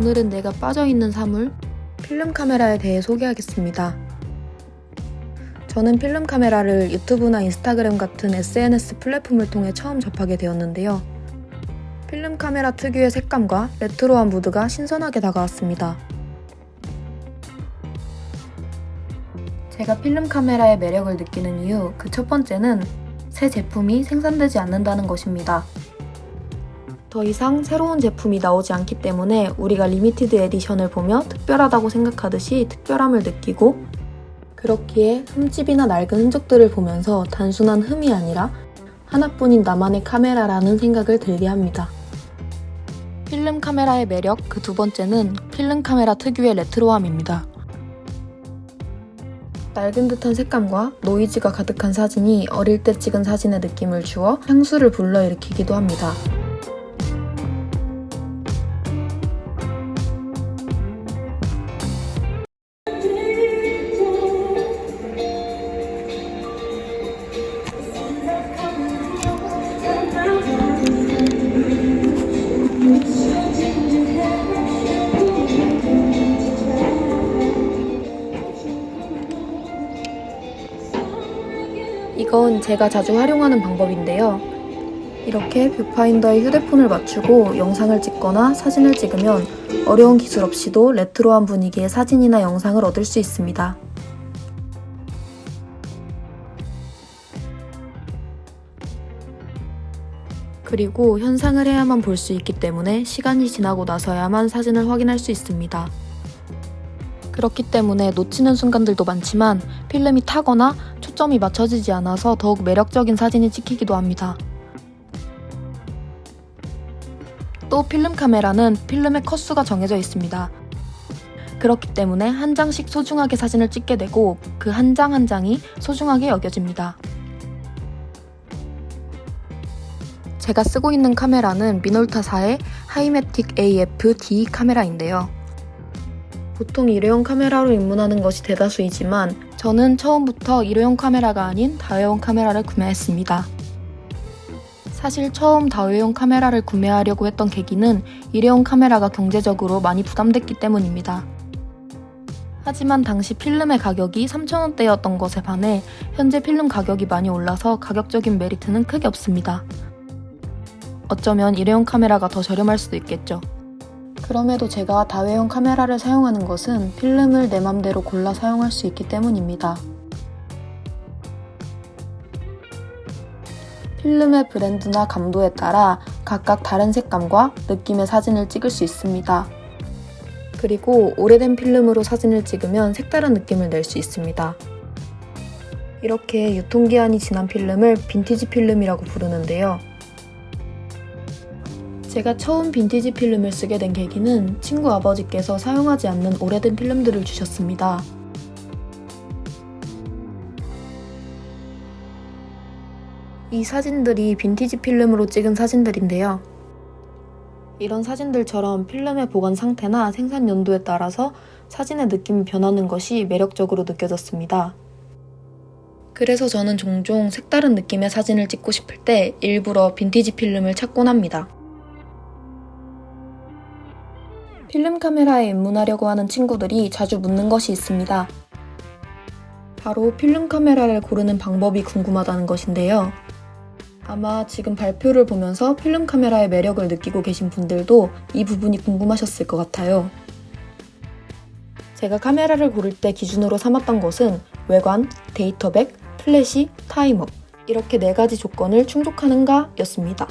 오늘은 내가 빠져있는 사물, 필름 카메라에 대해 소개하겠습니다. 저는 필름 카메라를 유튜브나 인스타그램 같은 SNS 플랫폼을 통해 처음 접하게 되었는데요. 필름 카메라 특유의 색감과 레트로한 무드가 신선하게 다가왔습니다. 제가 필름 카메라의 매력을 느끼는 이유, 그 첫 번째는 새 제품이 생산되지 않는다는 것입니다. 더 이상 새로운 제품이 나오지 않기 때문에 우리가 리미티드 에디션을 보며 특별하다고 생각하듯이 특별함을 느끼고, 그렇기에 흠집이나 낡은 흔적들을 보면서 단순한 흠이 아니라 하나뿐인 나만의 카메라라는 생각을 들게 합니다. 필름 카메라의 매력 그 두 번째는 필름 카메라 특유의 레트로함입니다. 낡은 듯한 색감과 노이즈가 가득한 사진이 어릴 때 찍은 사진의 느낌을 주어 향수를 불러일으키기도 합니다. 이건 제가 자주 활용하는 방법인데요. 이렇게 뷰파인더에 휴대폰을 맞추고 영상을 찍거나 사진을 찍으면 어려운 기술 없이도 레트로한 분위기의 사진이나 영상을 얻을 수 있습니다. 그리고 현상을 해야만 볼 수 있기 때문에 시간이 지나고 나서야만 사진을 확인할 수 있습니다. 그렇기 때문에 놓치는 순간들도 많지만 필름이 타거나 초점이 맞춰지지 않아서 더욱 매력적인 사진이 찍히기도 합니다. 또 필름 카메라는 필름의 컷수가 정해져 있습니다. 그렇기 때문에 한 장씩 소중하게 사진을 찍게 되고 그 한 장 한 장이 소중하게 여겨집니다. 제가 쓰고 있는 카메라는 미놀타사의 하이매틱 AF-D 카메라인데요. 보통 일회용 카메라로 입문하는 것이 대다수이지만 저는 처음부터 일회용 카메라가 아닌 다회용 카메라를 구매했습니다. 사실 처음 다회용 카메라를 구매하려고 했던 계기는 일회용 카메라가 경제적으로 많이 부담됐기 때문입니다. 하지만 당시 필름의 가격이 3,000원대였던 것에 반해 현재 필름 가격이 많이 올라서 가격적인 메리트는 크게 없습니다. 어쩌면 일회용 카메라가 더 저렴할 수도 있겠죠. 그럼에도 제가 다회용 카메라를 사용하는 것은 필름을 내 맘대로 골라 사용할 수 있기 때문입니다. 필름의 브랜드나 감도에 따라 각각 다른 색감과 느낌의 사진을 찍을 수 있습니다. 그리고 오래된 필름으로 사진을 찍으면 색다른 느낌을 낼 수 있습니다. 이렇게 유통기한이 지난 필름을 빈티지 필름이라고 부르는데요. 제가 처음 빈티지 필름을 쓰게 된 계기는 친구 아버지께서 사용하지 않는 오래된 필름들을 주셨습니다. 이 사진들이 빈티지 필름으로 찍은 사진들인데요. 이런 사진들처럼 필름의 보관 상태나 생산 연도에 따라서 사진의 느낌이 변하는 것이 매력적으로 느껴졌습니다. 그래서 저는 종종 색다른 느낌의 사진을 찍고 싶을 때 일부러 빈티지 필름을 찾곤 합니다. 필름 카메라에 입문하려고 하는 친구들이 자주 묻는 것이 있습니다. 바로 필름 카메라를 고르는 방법이 궁금하다는 것인데요. 아마 지금 발표를 보면서 필름 카메라의 매력을 느끼고 계신 분들도 이 부분이 궁금하셨을 것 같아요. 제가 카메라를 고를 때 기준으로 삼았던 것은 외관, 데이터백, 플래시, 타이머 이렇게 4가지 조건을 충족하는가 였습니다.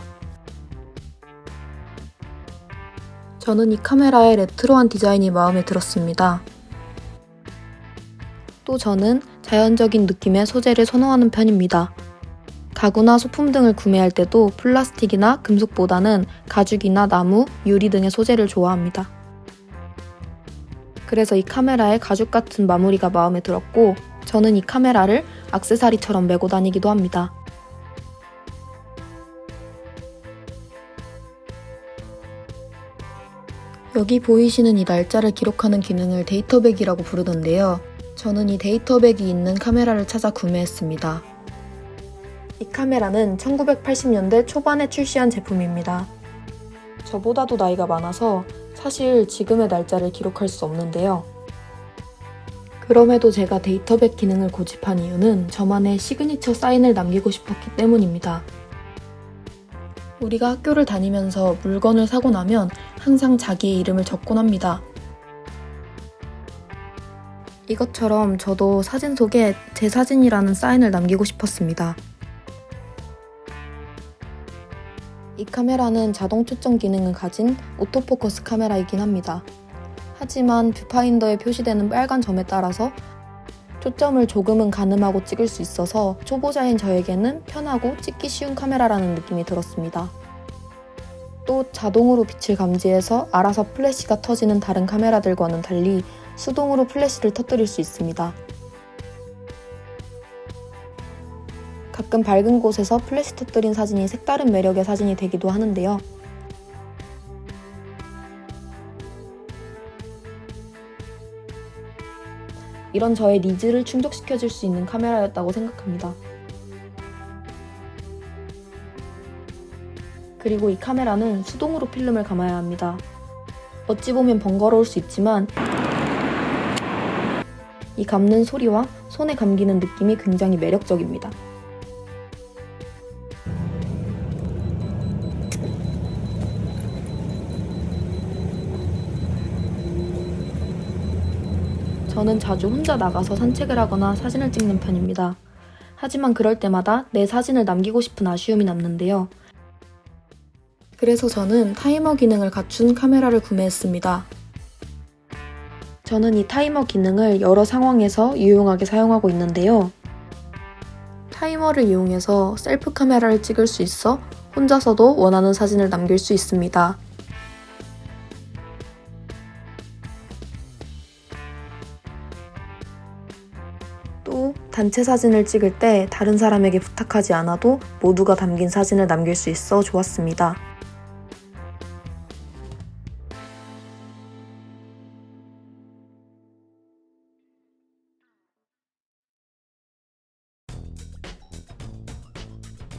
저는 이 카메라의 레트로한 디자인이 마음에 들었습니다. 또 저는 자연적인 느낌의 소재를 선호하는 편입니다. 가구나 소품 등을 구매할 때도 플라스틱이나 금속보다는 가죽이나 나무, 유리 등의 소재를 좋아합니다. 그래서 이 카메라의 가죽 같은 마무리가 마음에 들었고 저는 이 카메라를 액세서리처럼 메고 다니기도 합니다. 여기 보이시는 이 날짜를 기록하는 기능을 데이터백이라고 부르던데요. 저는 이 데이터백이 있는 카메라를 찾아 구매했습니다. 이 카메라는 1980년대 초반에 출시한 제품입니다. 저보다도 나이가 많아서 사실 지금의 날짜를 기록할 수 없는데요. 그럼에도 제가 데이터백 기능을 고집한 이유는 저만의 시그니처 사인을 남기고 싶었기 때문입니다. 우리가 학교를 다니면서 물건을 사고 나면 항상 자기의 이름을 적곤 합니다. 이것처럼 저도 사진 속에 제 사진이라는 사인을 남기고 싶었습니다. 이 카메라는 자동 초점 기능을 가진 오토포커스 카메라이긴 합니다. 하지만 뷰파인더에 표시되는 빨간 점에 따라서 초점을 조금은 가늠하고 찍을 수 있어서 초보자인 저에게는 편하고 찍기 쉬운 카메라라는 느낌이 들었습니다. 또 자동으로 빛을 감지해서 알아서 플래시가 터지는 다른 카메라들과는 달리 수동으로 플래시를 터뜨릴 수 있습니다. 가끔 밝은 곳에서 플래시 터뜨린 사진이 색다른 매력의 사진이 되기도 하는데요. 이런 저의 니즈를 충족시켜줄 수 있는 카메라였다고 생각합니다. 그리고 이 카메라는 수동으로 필름을 감아야 합니다. 어찌 보면 번거로울 수 있지만 이 감는 소리와 손에 감기는 느낌이 굉장히 매력적입니다. 저는 자주 혼자 나가서 산책을 하거나 사진을 찍는 편입니다. 하지만 그럴 때마다 내 사진을 남기고 싶은 아쉬움이 남는데요. 그래서 저는 타이머 기능을 갖춘 카메라를 구매했습니다. 저는 이 타이머 기능을 여러 상황에서 유용하게 사용하고 있는데요. 타이머를 이용해서 셀프 카메라를 찍을 수 있어 혼자서도 원하는 사진을 남길 수 있습니다. 또 단체 사진을 찍을 때 다른 사람에게 부탁하지 않아도 모두가 담긴 사진을 남길 수 있어 좋았습니다.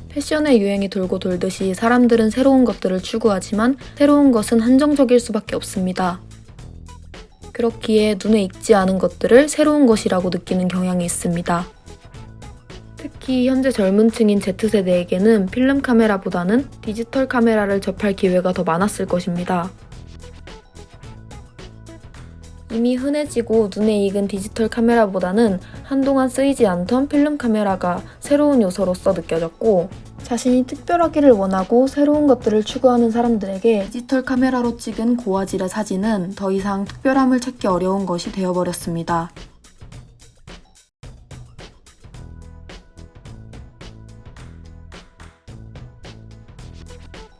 패션의 유행이 돌고 돌듯이 사람들은 새로운 것들을 추구하지만 새로운 것은 한정적일 수밖에 없습니다. 그렇기에 눈에 익지 않은 것들을 새로운 것이라고 느끼는 경향이 있습니다. 특히 현재 젊은 층인 Z세대에게는 필름 카메라보다는 디지털 카메라를 접할 기회가 더 많았을 것입니다. 이미 흔해지고 눈에 익은 디지털 카메라보다는 한동안 쓰이지 않던 필름 카메라가 새로운 요소로서 느껴졌고, 자신이 특별하기를 원하고 새로운 것들을 추구하는 사람들에게 디지털 카메라로 찍은 고화질의 사진은 더 이상 특별함을 찾기 어려운 것이 되어버렸습니다.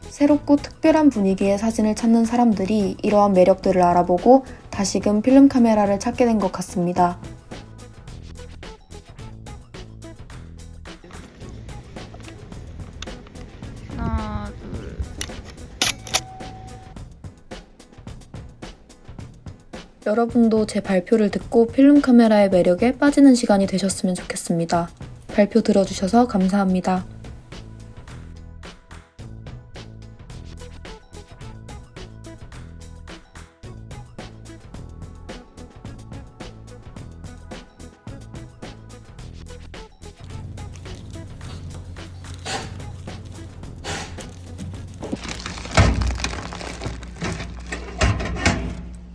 새롭고 특별한 분위기의 사진을 찾는 사람들이 이러한 매력들을 알아보고 다시금 필름 카메라를 찾게 된 것 같습니다. 하나, 둘. 여러분도 제 발표를 듣고 필름 카메라의 매력에 빠지는 시간이 되셨으면 좋겠습니다. 발표 들어주셔서 감사합니다.